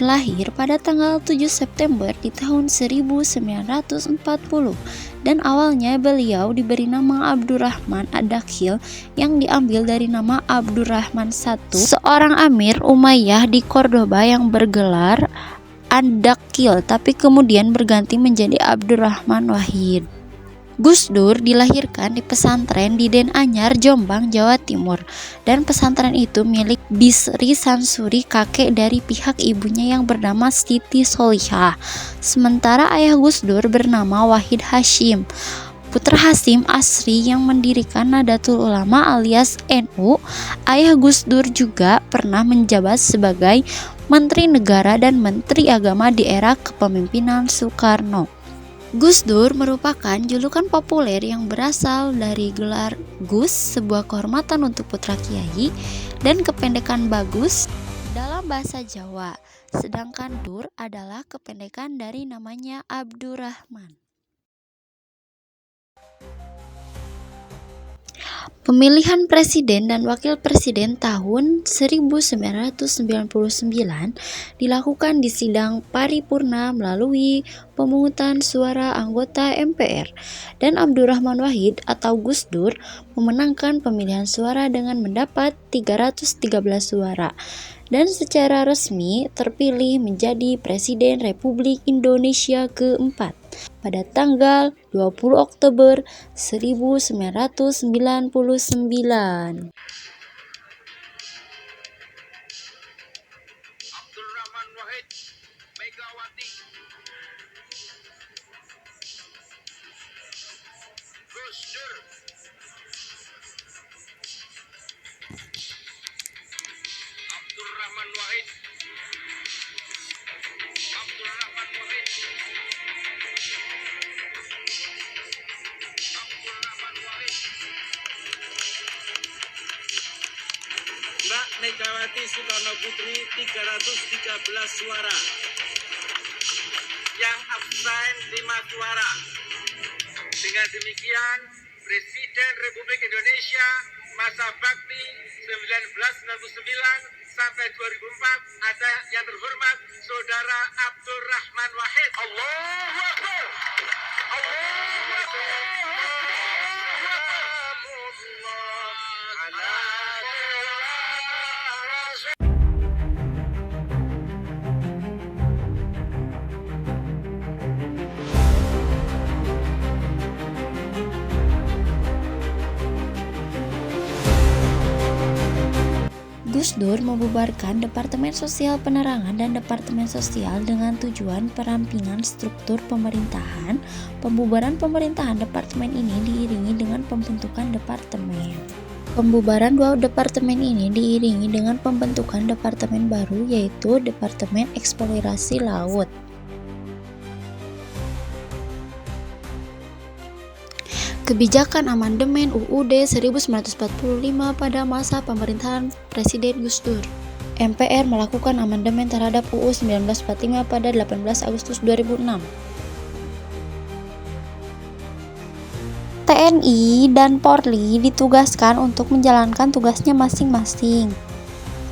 Dur lahir pada tanggal 7 September di tahun 1940 dan awalnya beliau diberi nama Abdurrahman Ad-Dakhil yang diambil dari nama Abdurrahman I, seorang Amir Umayyah di Cordoba yang bergelar Ad-Dakhil tapi kemudian berganti menjadi Abdurrahman Wahid. Gus Dur dilahirkan di pesantren di Den Anyar, Jombang, Jawa Timur, dan pesantren itu milik Bisri Sansuri, kakek dari pihak ibunya yang bernama Siti Solihah. Sementara ayah Gus Dur bernama Wahid Hashim, putra Hasim Asri yang mendirikan Nahdlatul Ulama alias NU. Ayah Gus Dur juga pernah menjabat sebagai Menteri Negara dan Menteri Agama di era kepemimpinan Soekarno. Gus Dur merupakan julukan populer yang berasal dari gelar Gus, sebuah kehormatan untuk putra kiai, dan kependekan Bagus dalam bahasa Jawa. Sedangkan Dur adalah kependekan dari namanya Abdurrahman. Pemilihan presiden dan wakil presiden tahun 1999 dilakukan di sidang paripurna melalui pemungutan suara anggota MPR, dan Abdurrahman Wahid atau Gus Dur memenangkan pemilihan suara dengan mendapat 313 suara dan secara resmi terpilih menjadi Presiden Republik Indonesia keempat pada tanggal 20 Oktober 1999. Abdurrahman Wahid, Megawati, Gus Dur, Abdurrahman Wahid, Abdurrahman Wahid, Abdurrahman Wahid. Mbak Megawati Soekarno Putri 313 suara. Yang absen 5 suara. Dengan demikian, Presiden Republik Indonesia masa bakti 1999 sampai 2004 ada yang terhormat Saudara Abdurrahman Wahid. Allahu Akbar. Allahu Akbar. Gus Dur membubarkan Departemen Sosial Penerangan dan Departemen Sosial dengan tujuan perampingan struktur pemerintahan. Pembubaran pemerintahan departemen ini diiringi dengan pembentukan departemen. Pembubaran dua departemen ini diiringi dengan pembentukan departemen baru, yaitu Departemen Eksplorasi Laut. Kebijakan amandemen UUD 1945 pada masa pemerintahan Presiden Gus Dur. MPR melakukan amandemen terhadap UU 1945 pada 18 Agustus 2006. TNI dan Polri ditugaskan untuk menjalankan tugasnya masing-masing.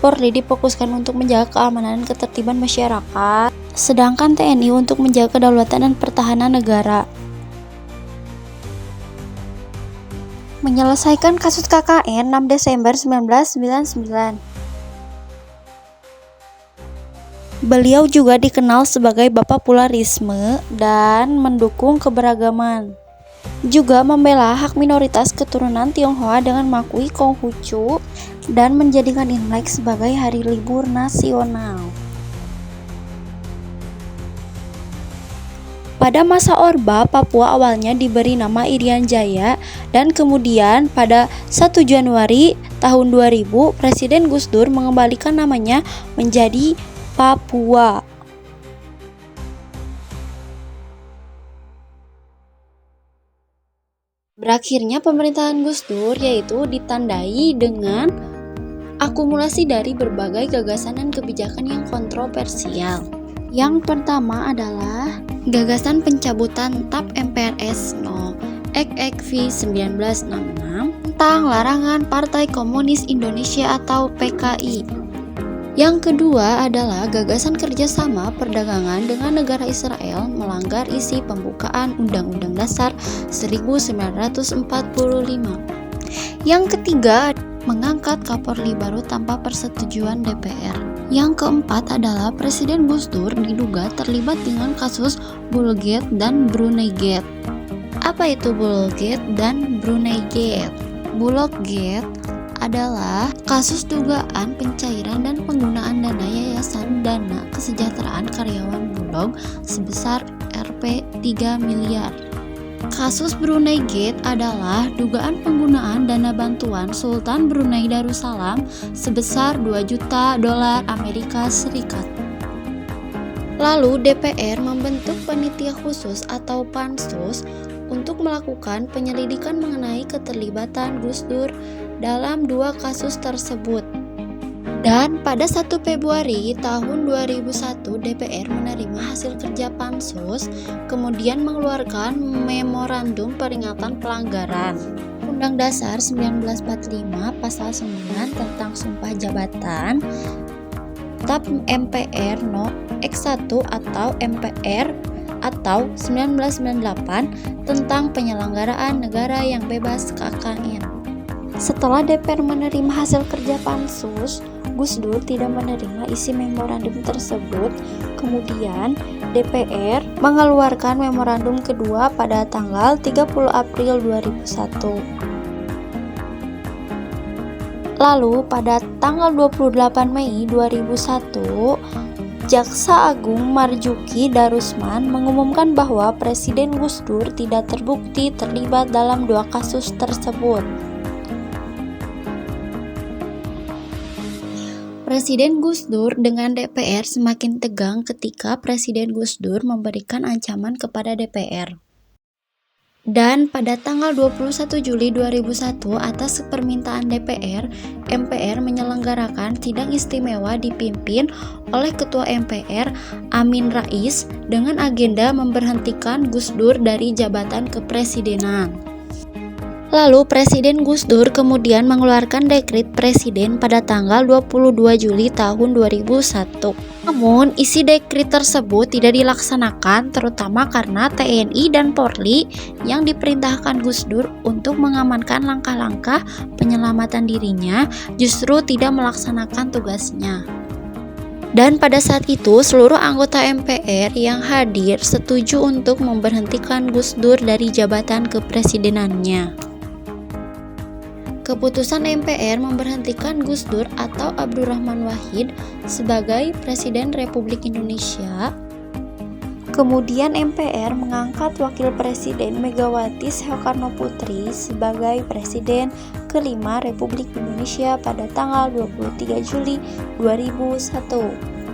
Polri difokuskan untuk menjaga keamanan dan ketertiban masyarakat, sedangkan TNI untuk menjaga kedaulatan dan pertahanan negara. Menyelesaikan kasus KKN 6 Desember 1999. Beliau juga dikenal sebagai Bapak Pluralisme dan mendukung keberagaman. Juga membela hak minoritas keturunan Tionghoa dengan mengakui Konghucu dan menjadikan Imlek sebagai hari libur nasional. Pada masa Orba, Papua awalnya diberi nama Irian Jaya dan kemudian pada 1 Januari tahun 2000, Presiden Gus Dur mengembalikan namanya menjadi Papua. Berakhirnya pemerintahan Gus Dur yaitu ditandai dengan akumulasi dari berbagai gagasan dan kebijakan yang kontroversial. Yang pertama adalah gagasan pencabutan TAP MPRS No. EKV 1966 tentang larangan Partai Komunis Indonesia atau PKI. Yang kedua adalah gagasan kerjasama perdagangan dengan negara Israel melanggar isi pembukaan Undang-Undang Dasar 1945. Yang ketiga, mengangkat Kapolri baru tanpa persetujuan DPR. Yang keempat adalah Presiden Gus Dur diduga terlibat dengan kasus Bullgate dan Bruneigate. Apa itu Bullgate dan Bruneigate? Bullgate adalah kasus dugaan pencairan dan penggunaan dana Yayasan Dana Kesejahteraan Karyawan Bulog sebesar Rp 3 miliar. Kasus Bruneigate adalah dugaan penggunaan dana bantuan Sultan Brunei Darussalam sebesar 2 juta dolar Amerika Serikat. Lalu DPR membentuk panitia khusus atau pansus untuk melakukan penyelidikan mengenai keterlibatan Gus Dur dalam 2 kasus tersebut. Dan pada 1 Februari tahun 2001 DPR menerima hasil kerja pansus, kemudian mengeluarkan memorandum peringatan pelanggaran Undang Dasar 1945 Pasal 9 tentang sumpah jabatan, TAP MPR No. X1 atau MPR atau 1998 tentang penyelenggaraan negara yang bebas KKN. Setelah DPR menerima hasil kerja pansus, Gus Dur tidak menerima isi memorandum tersebut. Kemudian DPR mengeluarkan memorandum kedua pada tanggal 30 April 2001. Lalu pada tanggal 28 Mei 2001, Jaksa Agung Marzuki Darusman mengumumkan bahwa Presiden Gus Dur tidak terbukti terlibat dalam 2 kasus tersebut. Presiden Gus Dur dengan DPR semakin tegang ketika Presiden Gus Dur memberikan ancaman kepada DPR. Dan pada tanggal 21 Juli 2001 atas permintaan DPR, MPR menyelenggarakan sidang istimewa dipimpin oleh Ketua MPR Amin Rais dengan agenda memberhentikan Gus Dur dari jabatan kepresidenan. Lalu Presiden Gus Dur kemudian mengeluarkan dekret presiden pada tanggal 22 Juli tahun 2001. Namun isi dekret tersebut tidak dilaksanakan terutama karena TNI dan Polri yang diperintahkan Gus Dur untuk mengamankan langkah-langkah penyelamatan dirinya justru tidak melaksanakan tugasnya. Dan pada saat itu seluruh anggota MPR yang hadir setuju untuk memberhentikan Gus Dur dari jabatan kepresidenannya. Keputusan MPR memberhentikan Gus Dur atau Abdurrahman Wahid sebagai Presiden Republik Indonesia. Kemudian MPR mengangkat Wakil Presiden Megawati Soekarnoputri sebagai Presiden kelima Republik Indonesia pada tanggal 23 Juli 2001.